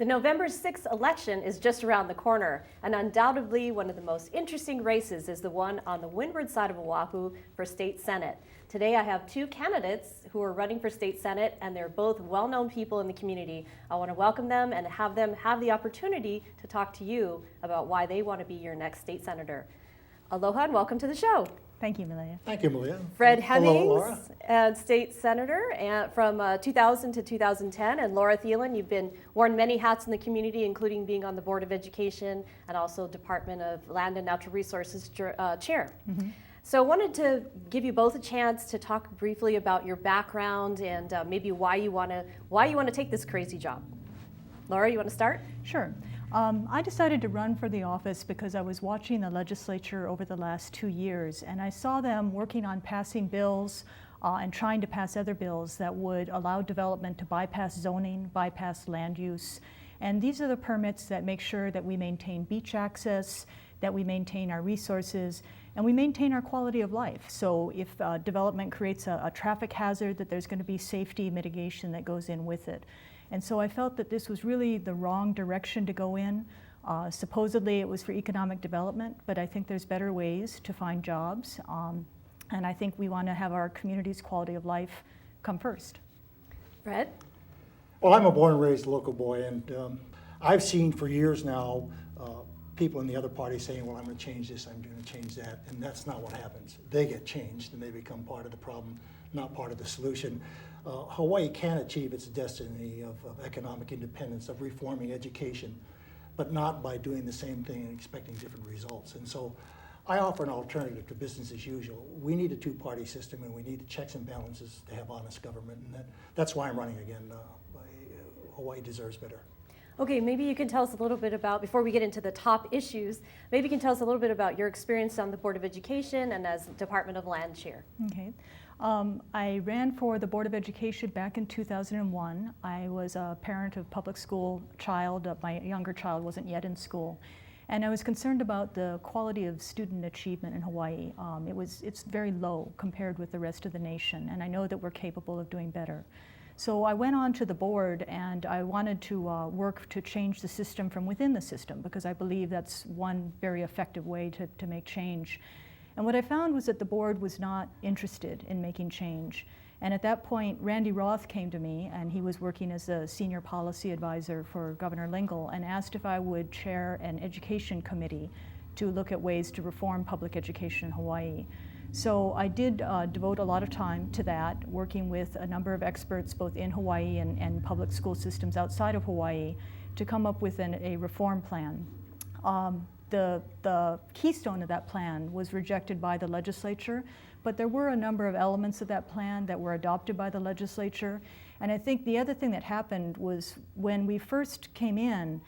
The November 6th election is just around the corner, and undoubtedly one of the most interesting races is the one on the windward side of Oahu for state senate. Today I have two candidates who are running for state senate, and they're both well-known people in the community. I want to welcome them and have them have the opportunity to talk to you about why they want to be your next state senator. Aloha and welcome to the show. Thank you, Malia. Thank you, Malia. Fred Hemmings, Hello, Laura. State Senator from 2000 to 2010, and Laura Thielen, you've worn many hats in the community, including being on the Board of Education and also Department of Land and Natural Resources Chair. Mm-hmm. So I wanted to give you both a chance to talk briefly about your background and maybe why you want to take this crazy job. Laura, you want to start? Sure. I decided to run for the office because I was watching the legislature over the last 2 years, and I saw them working on passing bills and trying to pass other bills that would allow development to bypass zoning, bypass land use. And these are the permits that make sure that we maintain beach access, that we maintain our resources, and we maintain our quality of life. So if development creates a traffic hazard, that there's going to be safety mitigation that goes in with it. And so I felt that this was really the wrong direction to go in. Supposedly it was for economic development, but I think there's better ways to find jobs. And I think we want to have our community's quality of life come first. Fred? Well, I'm a born and raised local boy, and I've seen for years now people in the other party saying, well, I'm going to change this, I'm going to change that, and that's not what happens. They get changed and they become part of the problem, not part of the solution. Hawaii can achieve its destiny of economic independence, of reforming education, but not by doing the same thing and expecting different results. And so I offer an alternative to business as usual. We need a two-party system, and we need the checks and balances to have honest government, and that's why I'm running again. Hawaii deserves better. Okay, maybe you can tell us a little bit about, before we get into the top issues, maybe you can tell us a little bit about your experience on the Board of Education and as Department of Land Chair. Okay. I ran for the Board of Education back in 2001. I was a parent of public school child. My younger child wasn't yet in school. And I was concerned about the quality of student achievement in Hawaii. It's very low compared with the rest of the nation, and I know that we're capable of doing better. So I went on to the board, and I wanted to work to change the system from within the system, because I believe that's one very effective way to make change. And what I found was that the board was not interested in making change. And at that point, Randy Roth came to me, and he was working as a senior policy advisor for Governor Lingle, and asked if I would chair an education committee to look at ways to reform public education in Hawaii. So I did devote a lot of time to that, working with a number of experts both in Hawaii and public school systems outside of Hawaii to come up with a reform plan. The keystone of that plan was rejected by the legislature, but there were a number of elements of that plan that were adopted by the legislature. And I think the other thing that happened was when we first came in,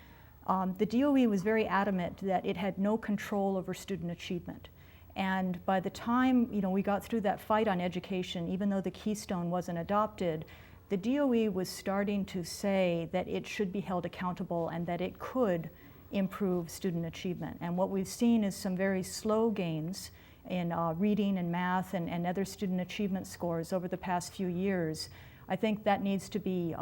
the DOE was very adamant that it had no control over student achievement. And by the time we got through that fight on education, even though the keystone wasn't adopted, the DOE was starting to say that it should be held accountable and that it could improve student achievement. And what we've seen is some very slow gains in reading and math and other student achievement scores over the past few years. I think that needs to be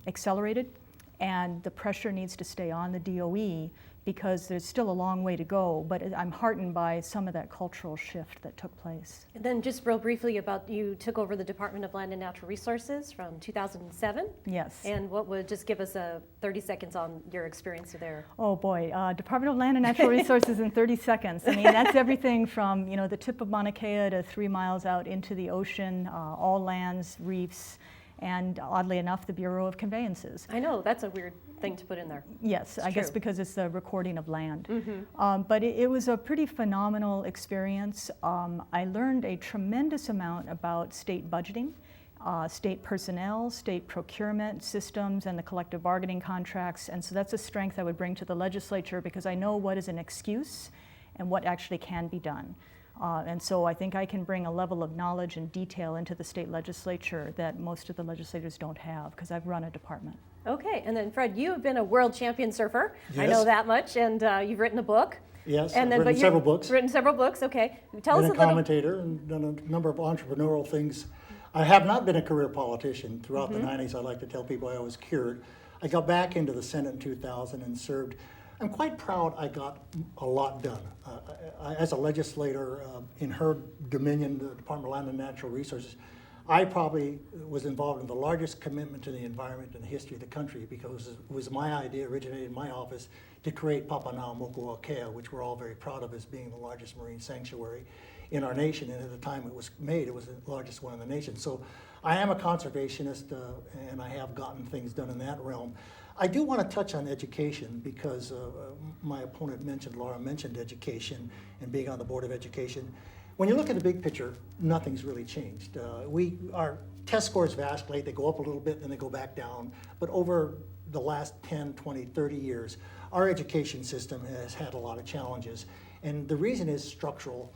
accelerated, and the pressure needs to stay on the DOE, because there's still a long way to go, but I'm heartened by some of that cultural shift that took place. And then just real briefly about, you took over the Department of Land and Natural Resources from 2007. Yes. And what would, just give us 30 seconds on your experience there. Oh boy, Department of Land and Natural Resources in 30 seconds. I mean, that's everything from the tip of Mauna Kea to 3 miles out into the ocean, all lands, reefs, and oddly enough, the Bureau of Conveyances. I know, that's a weird thing to put in there. Yes, I guess because it's the recording of land. Mm-hmm. But it was a pretty phenomenal experience. I learned a tremendous amount about state budgeting, state personnel, state procurement systems, and the collective bargaining contracts. And so that's a strength I would bring to the legislature, because I know what is an excuse and what actually can be done. And so I think I can bring a level of knowledge and detail into the state legislature that most of the legislators don't have, because I've run a department. Okay, and then Fred, you have been a world champion surfer. Yes. I know that much, and you've written a book. Yes, and I've written several books. Written several books, okay. Tell us a Been a little. commentator and done a number of entrepreneurial things. I have not been a career politician throughout the 90s. I like to tell people I was cured. I got back into the Senate in 2000 and served. I'm quite proud I got a lot done. As a legislator in her dominion, the Department of Land and Natural Resources, I probably was involved in the largest commitment to the environment in the history of the country, because it was my idea, originated in my office, to create Papaʻnaʻamokuākea, which we're all very proud of as being the largest marine sanctuary in our nation. And at the time it was made, it was the largest one in the nation. So I am a conservationist, and I have gotten things done in that realm. I do want to touch on education, because my opponent Laura mentioned education and being on the Board of Education. When you look at the big picture, nothing's really changed. Our test scores vacillate, they go up a little bit, then they go back down. But over the last 10, 20, 30 years, our education system has had a lot of challenges. And the reason is structural,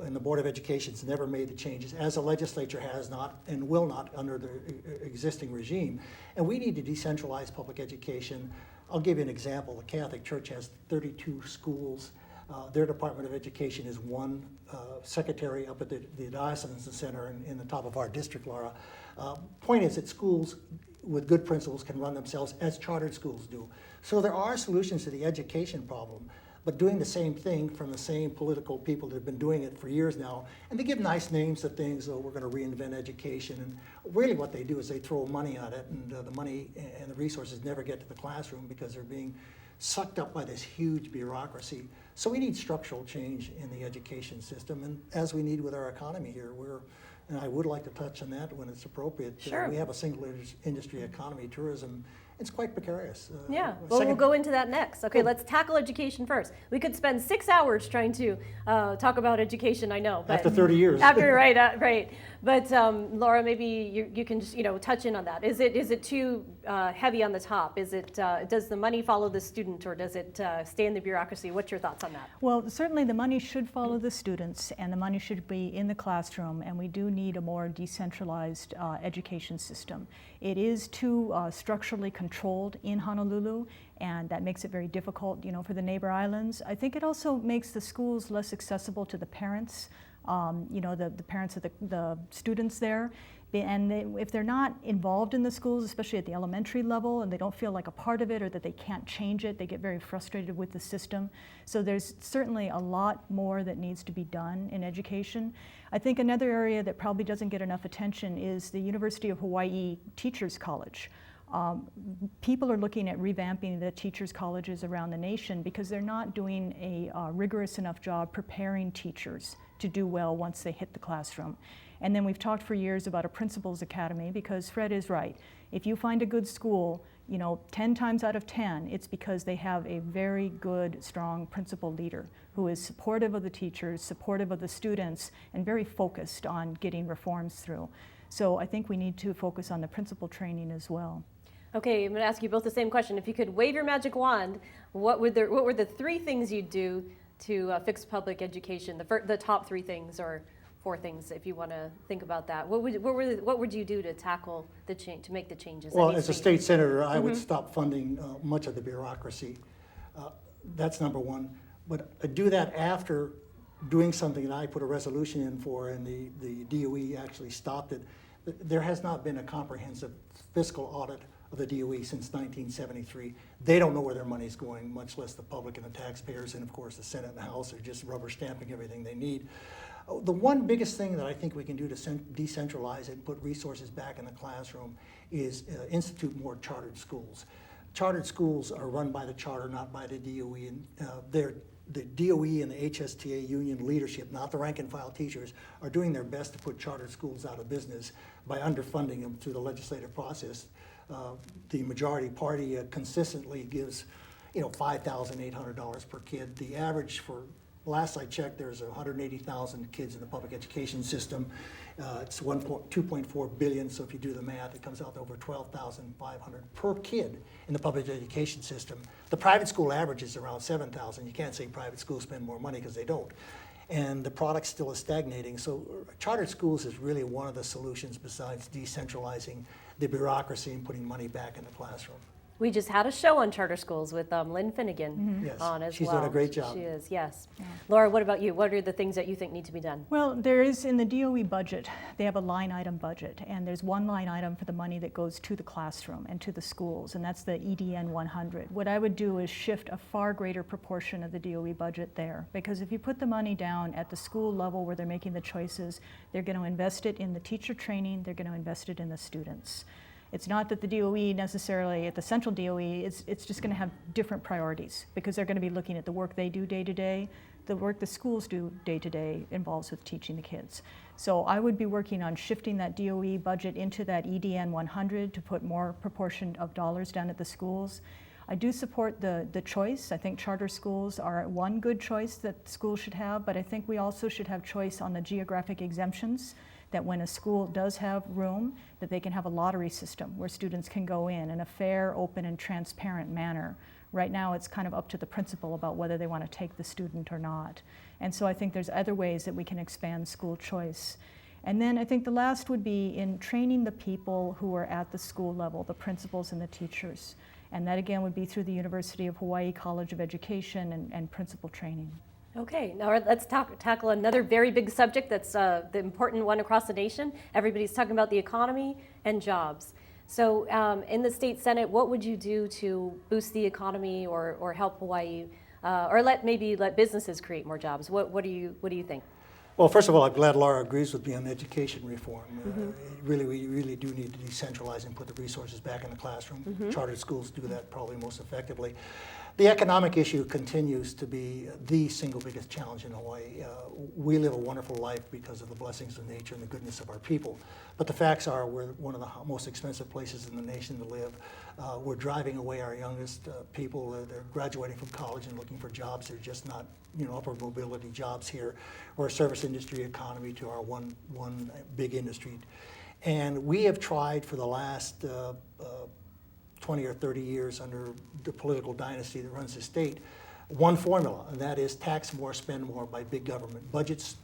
and the Board of Education's never made the changes, as the legislature has not and will not under the existing regime. And we need to decentralize public education. I'll give you an example. The Catholic Church has 32 schools. Their Department of Education is one secretary up at the Diocesan Center in the top of our district, Laura. Point is that schools with good principals can run themselves as chartered schools do. So there are solutions to the education problem, but doing the same thing from the same political people that have been doing it for years now, and they give nice names to things, we're going to reinvent education, and really what they do is they throw money at it, and the money and the resources never get to the classroom because they're being sucked up by this huge bureaucracy. So we need structural change in the education system, and as we need with our economy here, and I would like to touch on that when it's appropriate. Sure. We have a single industry economy, tourism. It's quite precarious. Yeah, well, we'll go into that next. Okay, let's tackle education first. We could spend 6 hours trying to talk about education, I know. But after 30 years. Right. But Laura, maybe you can just touch in on that. Is it too heavy on the top? Does the money follow the student, or does it stay in the bureaucracy? What's your thoughts on that? Well, certainly the money should follow the students, and the money should be in the classroom, and we do need a more decentralized education system. It is too structurally controlled in Honolulu, and that makes it very difficult, for the neighbor islands. I think it also makes the schools less accessible to the parents, the parents of the students there. And if they're not involved in the schools, especially at the elementary level, and they don't feel like a part of it, or that they can't change it, they get very frustrated with the system. So there's certainly a lot more that needs to be done in education. I think another area that probably doesn't get enough attention is the University of Hawaii Teachers College. People are looking at revamping the teachers' colleges around the nation because they're not doing a rigorous enough job preparing teachers to do well once they hit the classroom. And then we've talked for years about a principal's academy, because Fred is right. If you find a good school, 10 times out of 10, it's because they have a very good, strong principal leader who is supportive of the teachers, supportive of the students, and very focused on getting reforms through. So I think we need to focus on the principal training as well. Okay, I'm going to ask you both the same question. If you could wave your magic wand, what were the 3 things you'd do to fix public education? The top 3 things, or 4 things, if you want to think about that. What would you do to tackle the change, to make the changes? Well, as a state senator, I would stop funding much of the bureaucracy. That's number one. But I do that after doing something that I put a resolution in for, and the DOE actually stopped it. There has not been a comprehensive fiscal audit of the DOE since 1973. They don't know where their money's going, much less the public and the taxpayers, and of course the Senate and the House are just rubber stamping everything they need. The one biggest thing that I think we can do to decentralize it and put resources back in the classroom is institute more chartered schools. Chartered schools are run by the charter, not by the DOE, and the DOE and the HSTA union leadership, not the rank and file teachers, are doing their best to put chartered schools out of business by underfunding them through the legislative process. The majority party consistently gives, $5,800 per kid. The average for, last I checked, there's 180,000 kids in the public education system. It's 2.4 billion, so if you do the math, it comes out to over 12,500 per kid in the public education system. The private school average is around 7,000. You can't say private schools spend more money, because they don't. And the product still is stagnating. So chartered schools is really one of the solutions besides decentralizing the bureaucracy and putting money back in the classroom. We just had a show on charter schools with Lynn Finnegan Yes, on as she's well. done a great job. She is, yes. Laura, what about you? What are the things that you think need to be done? Well, there is in the DOE budget, they have a line item budget, and there's one line item for the money that goes to the classroom and to the schools, and that's the EDN 100. What I would do is shift a far greater proportion of the DOE budget there, because if you put the money down at the school level where they're making the choices, they're going to invest it in the teacher training, they're going to invest it in the students. It's not that the DOE necessarily, at the central DOE, it's just going to have different priorities because they're going to be looking at the work they do day to day. The work the schools do day to day involves with teaching the kids. So I would be working on shifting that DOE budget into that EDN 100 to put more proportion of dollars down at the schools. I do support the choice. I think charter schools are one good choice that schools should have, but I think we also should have choice on the geographic exemptions, that when a school does have room, that they can have a lottery system where students can go in a fair, open, and transparent manner. Right now, it's kind of up to the principal about whether they want to take the student or not. And so I think there's other ways that we can expand school choice. And then I think the last would be in training the people who are at the school level, the principals and the teachers. And that again would be through the University of Hawaii College of Education and principal training. Okay, now let's tackle another very big subject that's the important one across the nation. Everybody's talking about the economy and jobs. So in the state Senate, what would you do to boost the economy or help Hawaii, or let businesses create more jobs? What do you think? Well, first of all, I'm glad Laura agrees with me on education reform. We really do need to decentralize and put the resources back in the classroom. Chartered schools do that probably most effectively. The economic issue continues to be the single biggest challenge in Hawaii. We live a wonderful life because of the blessings of nature and the goodness of our people. But the facts are we're one of the most expensive places in the nation to live. We're driving away our youngest people. They're graduating from college and looking for jobs. They're just not, upper mobility jobs here. We're a service industry economy to our one big industry. And we have tried for the last 20 or 30 years under the political dynasty that runs the state, one formula, and that is tax more, spend more by big government. Budgets,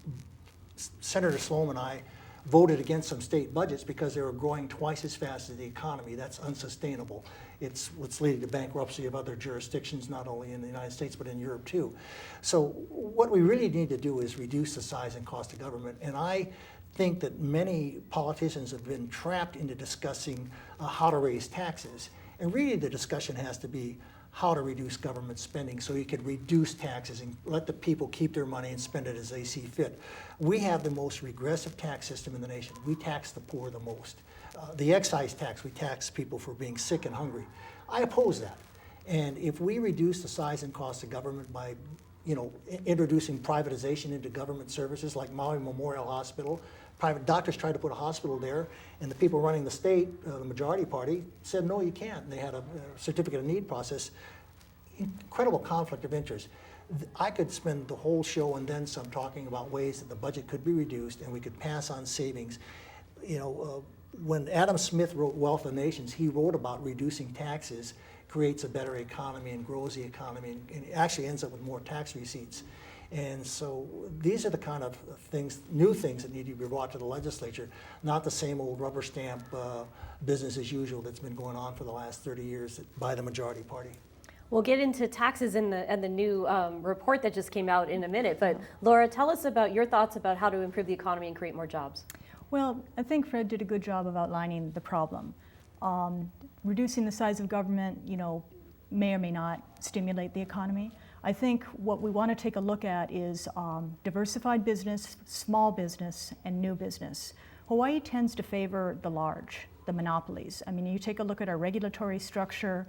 Senator Sloan and I voted against some state budgets because they were growing twice as fast as the economy. That's unsustainable. It's what's leading to bankruptcy of other jurisdictions, not only in the United States, but in Europe too. So what we really need to do is reduce the size and cost of government. And I think that many politicians have been trapped into discussing how to raise taxes. And really the discussion has to be how to reduce government spending so you can reduce taxes and let the people keep their money and spend it as they see fit. We have the most regressive tax system in the nation. We tax the poor the most. The excise tax, we tax people for being sick and hungry. I oppose that. And if we reduce the size and cost of government by introducing privatization into government services like Maui Memorial Hospital, private doctors tried to put a hospital there, and the people running the state, the majority party, said, no, you can't. And they had a certificate of need process. Incredible conflict of interest. I could spend the whole show and then some talking about ways that the budget could be reduced and we could pass on savings. When Adam Smith wrote Wealth of Nations, he wrote about reducing taxes creates a better economy and grows the economy and actually ends up with more tax receipts. And so these are the kind of things, new things that need to be brought to the legislature, not the same old rubber stamp business as usual that's been going on for the last 30 years by the majority party. We'll get into taxes and the new report that just came out in a minute, but Laura, tell us about your thoughts about how to improve the economy and create more jobs. Well, I think Fred did a good job of outlining the problem. Reducing the size of government, may or may not stimulate the economy. I think what we want to take a look at is diversified business, small business, and new business. Hawaii tends to favor the large, the monopolies. I mean, you take a look at our regulatory structure,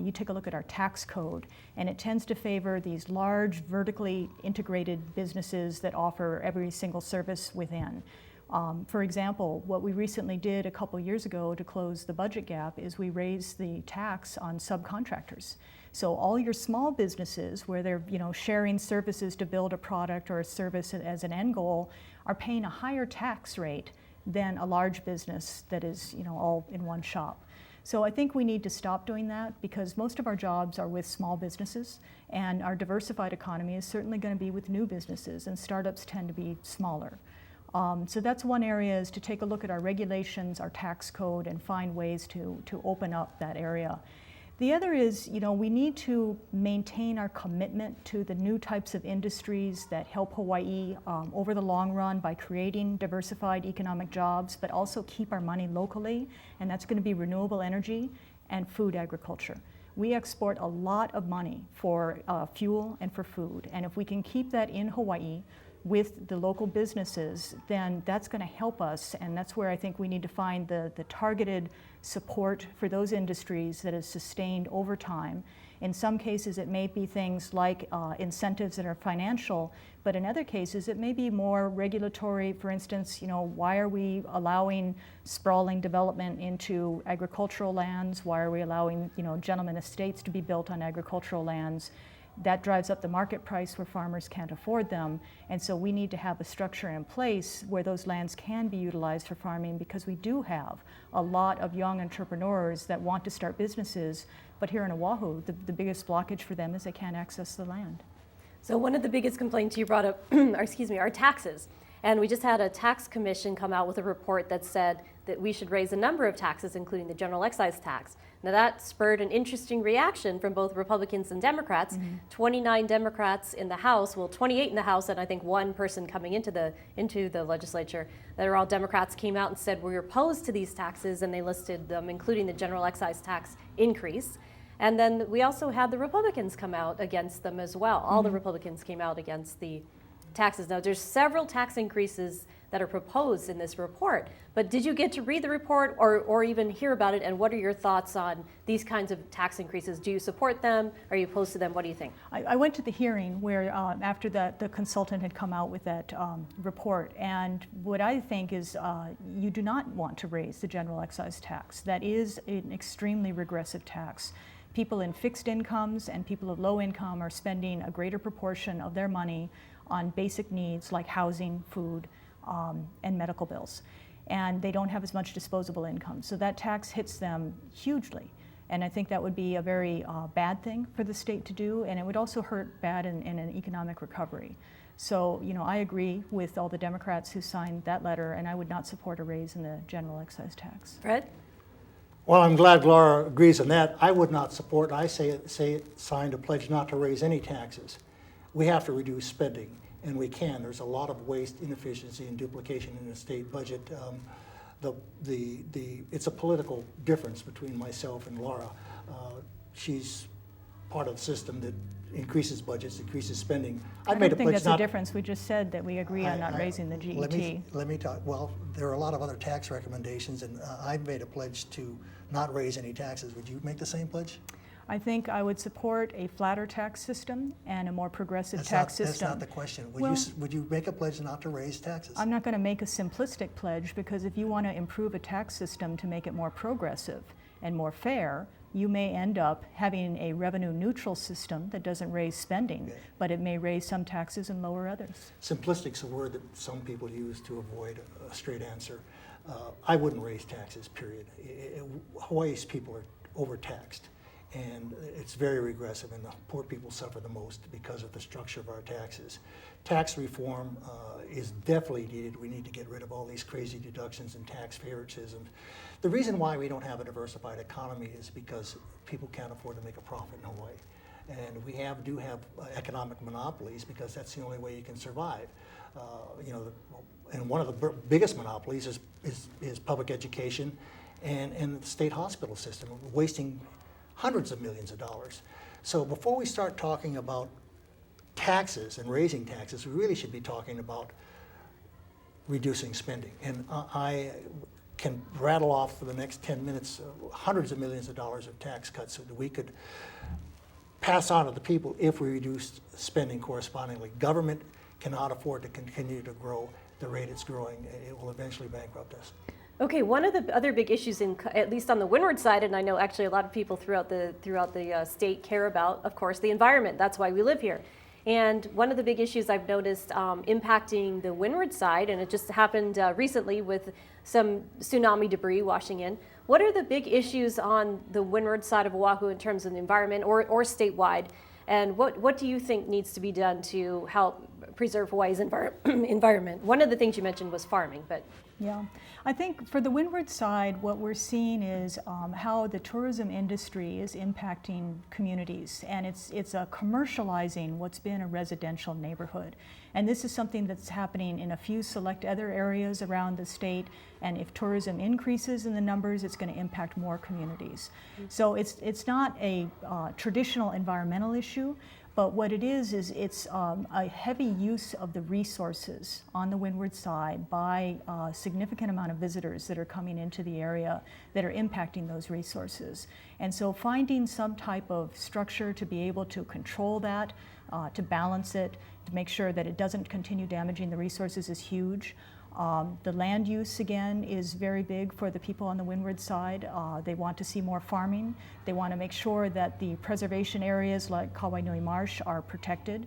you take a look at our tax code, and it tends to favor these large, vertically integrated businesses that offer every single service within. For example, what we recently did a couple years ago to close the budget gap is we raised the tax on subcontractors. So all your small businesses where they're sharing services to build a product or a service as an end goal are paying a higher tax rate than a large business that is all in one shop. So I think we need to stop doing that because most of our jobs are with small businesses and our diversified economy is certainly going to be with new businesses and startups tend to be smaller. So that's one area, is to take a look at our regulations, our tax code, and find ways to open up that area. The other is, we need to maintain our commitment to the new types of industries that help Hawaii over the long run by creating diversified economic jobs, but also keep our money locally, and that's going to be renewable energy and food agriculture. We export a lot of money for fuel and for food, and if we can keep that in Hawaii with the local businesses, then that's going to help us, and that's where I think we need to find the targeted support for those industries that is sustained over time. In some cases, it may be things like incentives that are financial, but in other cases, it may be more regulatory. For instance, why are we allowing sprawling development into agricultural lands? Why are we allowing, gentlemen estates to be built on agricultural lands? That drives up the market price where farmers can't afford them. And so we need to have a structure in place where those lands can be utilized for farming, because we do have a lot of young entrepreneurs that want to start businesses, but here in Oahu, the biggest blockage for them is they can't access the land. So one of the biggest complaints you brought up are taxes. And we just had a tax commission come out with a report that said that we should raise a number of taxes, including the general excise tax. Now that spurred an interesting reaction from both Republicans and Democrats. 29 Democrats in the House, 28 in the House, and I think one person coming into the legislature that are all Democrats came out and said we're opposed to these taxes, and they listed them, including the general excise tax increase. And then we also had the Republicans come out against them as well. All the Republicans came out against the taxes. Now, there's several tax increases that are proposed in this report, but did you get to read the report or even hear about it, and what are your thoughts on these kinds of tax increases? Do you support them? Are you opposed to them? What do you think? I went to the hearing where after the consultant had come out with that report, and what I think is you do not want to raise the general excise tax. That is an extremely regressive tax. People in fixed incomes and people of low income are spending a greater proportion of their money on basic needs like housing, food, and medical bills. And they don't have as much disposable income. So that tax hits them hugely. And I think that would be a very bad thing for the state to do, and it would also hurt bad in an economic recovery. So, I agree with all the Democrats who signed that letter, and I would not support a raise in the general excise tax. Fred? Well, I'm glad Laura agrees on that. I would not support, signed a pledge not to raise any taxes. We have to reduce spending, and we can. There's a lot of waste, inefficiency, and duplication in the state budget. It's a political difference between myself and Laura. She's part of the system that increases budgets, increases spending. I don't think that's a difference. We just said that we agree on not raising the GET. Let me talk. Well, there are a lot of other tax recommendations, and I've made a pledge to not raise any taxes. Would you make the same pledge? I think I would support a flatter tax system and a more progressive tax system. That's not the question. Would you make a pledge not to raise taxes? I'm not going to make a simplistic pledge, because if you want to improve a tax system to make it more progressive and more fair, you may end up having a revenue neutral system that doesn't raise spending, but it may raise some taxes and lower others. Simplistic's a word that some people use to avoid a straight answer. I wouldn't raise taxes, period. Hawaii's people are overtaxed, and it's very regressive, and the poor people suffer the most because of the structure of our taxes. Tax reform is definitely needed. We need to get rid of all these crazy deductions and tax favoritism. The reason why we don't have a diversified economy is because people can't afford to make a profit in Hawaii. And we do have economic monopolies, because that's the only way you can survive. And one of the biggest monopolies is public education and the state hospital system, wasting hundreds of millions of dollars. So before we start talking about taxes and raising taxes, we really should be talking about reducing spending. And I can rattle off for the next 10 minutes hundreds of millions of dollars of tax cuts that we could pass on to the people if we reduced spending correspondingly. Government cannot afford to continue to grow the rate it's growing. It will eventually bankrupt us. Okay, one of the other big issues, at least on the windward side, and I know actually a lot of people throughout the state care about, of course, the environment. That's why we live here. And one of the big issues I've noticed impacting the windward side, and it just happened recently with some tsunami debris washing in. What are the big issues on the windward side of Oahu in terms of the environment or statewide? And what do you think needs to be done to help preserve Hawaii's environment. One of the things you mentioned was farming, but Yeah, I think for the windward side, what we're seeing is how the tourism industry is impacting communities, and it's commercializing what's been a residential neighborhood. And this is something that's happening in a few select other areas around the state, and if tourism increases in the numbers, it's going to impact more communities. So it's not a traditional environmental issue, but what it is it's a heavy use of the resources on the windward side by a significant amount of visitors that are coming into the area that are impacting those resources. And so finding some type of structure to be able to control that, to balance it, to make sure that it doesn't continue damaging the resources is huge. The land use, again, is very big for the people on the windward side. They want to see more farming. They want to make sure that the preservation areas like Kawainui Marsh are protected.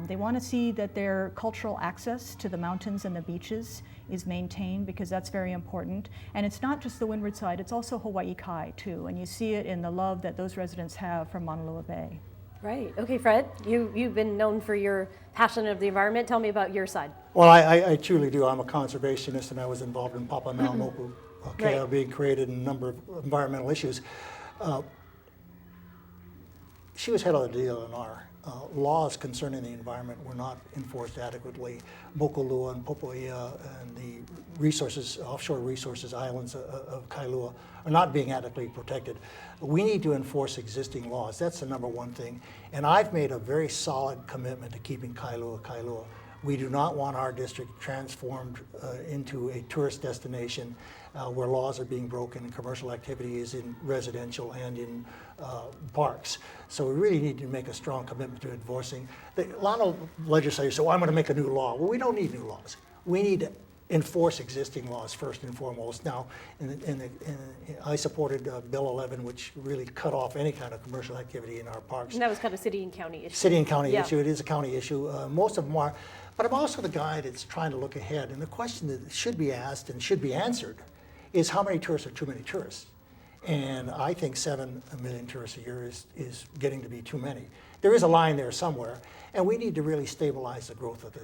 They want to see that their cultural access to the mountains and the beaches is maintained, because that's very important. And it's not just the windward side, it's also Hawaii Kai too. And you see it in the love that those residents have for Maunalua Bay. right. Okay, Fred, you've been known for your passion of the environment. Tell me about your side. Well, I truly do. I'm a conservationist, and I was involved in Papa Naumoku Right. being created in a number of environmental issues. She was head of the DLNR. Laws concerning the environment were not enforced adequately. Mokolua and Popoia and the resources, offshore resources, islands of Kailua are not being adequately protected. We need to enforce existing laws. That's the number one thing. And I've made a very solid commitment to keeping Kailua Kailua. We do not want our district transformed into a tourist destination where laws are being broken and commercial activity is in residential and in parks. So we really need to make a strong commitment to enforcing. A lot of legislators say, well, I'm going to make a new law. Well, we don't need new laws. We need to enforce existing laws first and foremost. Now, I supported Bill 11, which really cut off any kind of commercial activity in our parks. And that was kind of city and county issue. City and county Yeah. issue. It is a county issue. Most of them are. But I'm also the guy that's trying to look ahead. And the question that should be asked and should be answered is how many tourists are too many tourists? And I think 7 million tourists a year is getting to be too many. There is a line there somewhere, and we need to really stabilize the growth of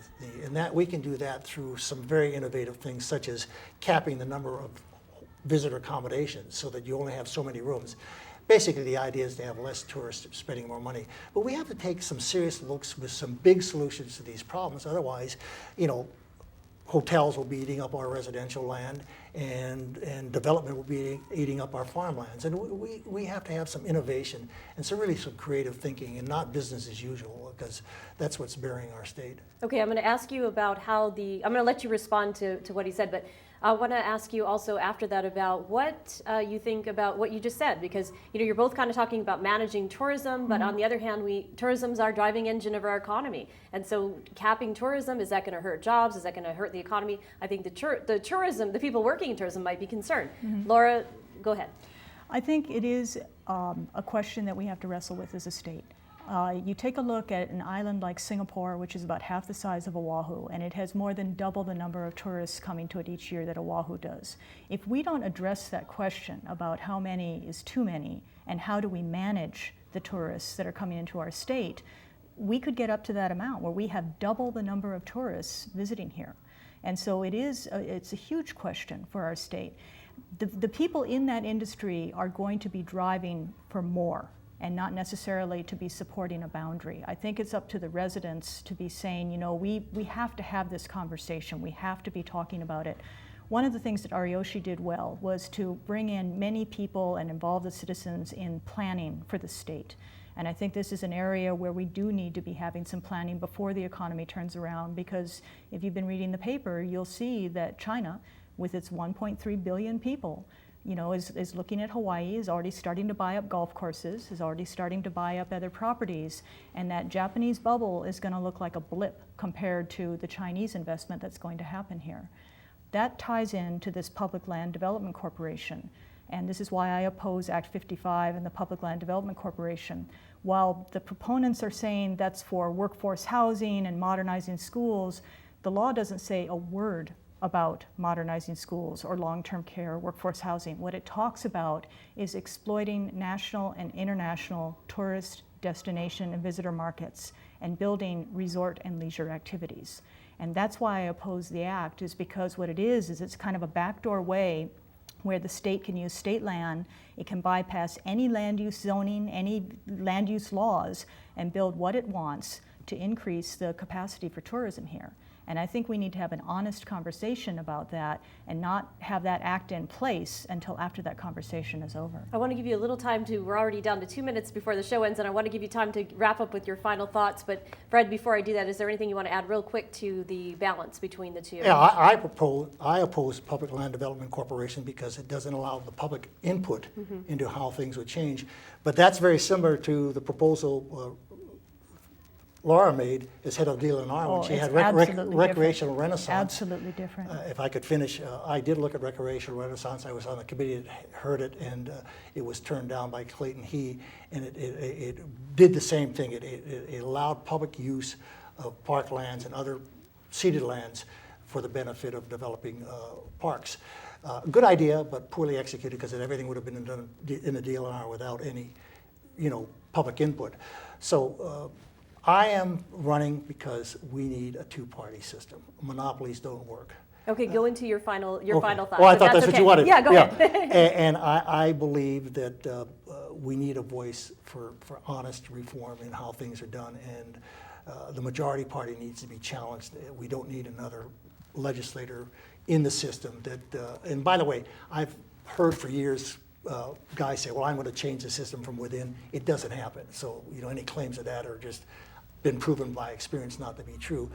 and that we can do that through some very innovative things, such as capping the number of visitor accommodations so that you only have so many rooms. Basically, the idea is to have less tourists spending more money. But we have to take some serious looks with some big solutions to these problems. Otherwise, hotels will be eating up our residential land, and development will be eating up our farmlands. And we have to have some innovation and some creative thinking, and not business as usual, because that's what's burying our state. Okay, I'm going to ask you about I'm going to let you respond to what he said, but I want to ask you also after that about what you think about what you just said, because you're both kind of talking about managing tourism, but on the other hand, tourism's our driving engine of our economy, and so capping tourism, is that going to hurt jobs? Is that going to hurt the economy? I think the tourism, the people working in tourism might be concerned. Laura, go ahead. I think it is a question that we have to wrestle with as a state. You take a look at an island like Singapore, which is about half the size of Oahu, and it has more than double the number of tourists coming to it each year that Oahu does. If we don't address that question about how many is too many and how do we manage the tourists that are coming into our state, we could get up to that amount where we have double the number of tourists visiting here. And so it's a huge question for our state. The people in that industry are going to be driving for more, and not necessarily to be supporting a boundary. I think it's up to the residents to be saying, we have to have this conversation. We have to be talking about it. One of the things that Ariyoshi did well was to bring in many people and involve the citizens in planning for the state. And I think this is an area where we do need to be having some planning before the economy turns around, because if you've been reading the paper, you'll see that China, with its 1.3 billion people, is looking at Hawaii, is already starting to buy up golf courses, is already starting to buy up other properties, and that Japanese bubble is going to look like a blip compared to the Chinese investment that's going to happen here. That ties into this Public Land Development Corporation, and this is why I oppose Act 55 and the Public Land Development Corporation. While the proponents are saying that's for workforce housing and modernizing schools, the law doesn't say a word about modernizing schools or long-term care or workforce housing. What it talks about is exploiting national and international tourist destination and visitor markets and building resort and leisure activities. And that's why I oppose the act, is because what it is it's kind of a backdoor way where the state can use state land, it can bypass any land use zoning, any land use laws, and build what it wants to increase the capacity for tourism here. And I think we need to have an honest conversation about that and not have that act in place until after that conversation is over. I want to give you a little time we're already down to 2 minutes before the show ends, and I want to give you time to wrap up with your final thoughts. But Fred, before I do that, is there anything you want to add real quick to the balance between the two? Yeah, I oppose Public Land Development Corporation because it doesn't allow the public input into how things would change. But that's very similar to the proposal Laura made as head of Thielen when she had recreational renaissance. Absolutely different. If I could finish, I did look at recreational renaissance. I was on the committee that heard it, and it was turned down by Clayton He, and it did the same thing. It allowed public use of parklands and other ceded lands for the benefit of developing parks. Good idea, but poorly executed because everything would have been done in the DLNR without any, public input. So. I am running because we need a two-party system. Monopolies don't work. Okay, go into your final thoughts. Well, I thought that's what you wanted. Yeah, go ahead. And I believe that we need a voice for honest reform in how things are done, and the majority party needs to be challenged. We don't need another legislator in the system. And by the way, I've heard for years guys say, well, I'm going to change the system from within. It doesn't happen. So, any claims of that are just been proven by experience not to be true.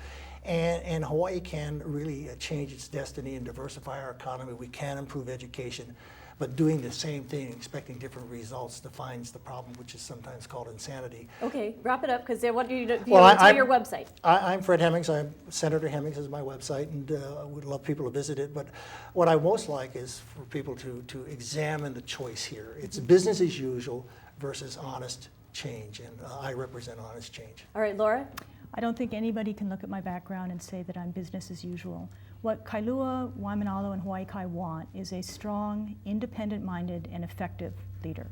And Hawaii can really change its destiny and diversify our economy. We can improve education, but doing the same thing, expecting different results, defines the problem, which is sometimes called insanity. Okay, wrap it up, because I want you to your website. I'm Fred Hemmings. Senator Hemmings is my website, and I would love people to visit it. But what I most like is for people to examine the choice here. It's business as usual versus honest change, and I represent honest change. All right, Laura? I don't think anybody can look at my background and say that I'm business as usual. What Kailua, Waimanalo, and Hawaii Kai want is a strong, independent-minded, and effective leader.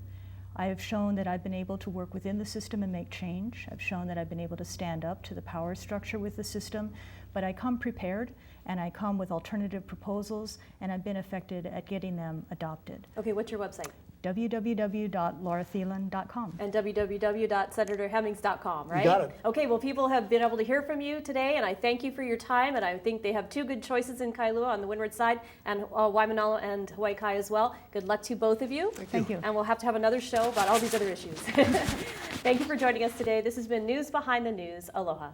I have shown that I've been able to work within the system and make change. I've shown that I've been able to stand up to the power structure with the system, but I come prepared, and I come with alternative proposals, and I've been effective at getting them adopted. Okay, what's your website? www.laurathielen.com. And www.senatorhemmings.com, right? You got it. Okay, well, people have been able to hear from you today, and I thank you for your time, and I think they have two good choices in Kailua on the windward side, and Waimanalo and Hawaii Kai as well. Good luck to both of you. Thank you. And we'll have to have another show about all these other issues. Thank you for joining us today. This has been News Behind the News. Aloha.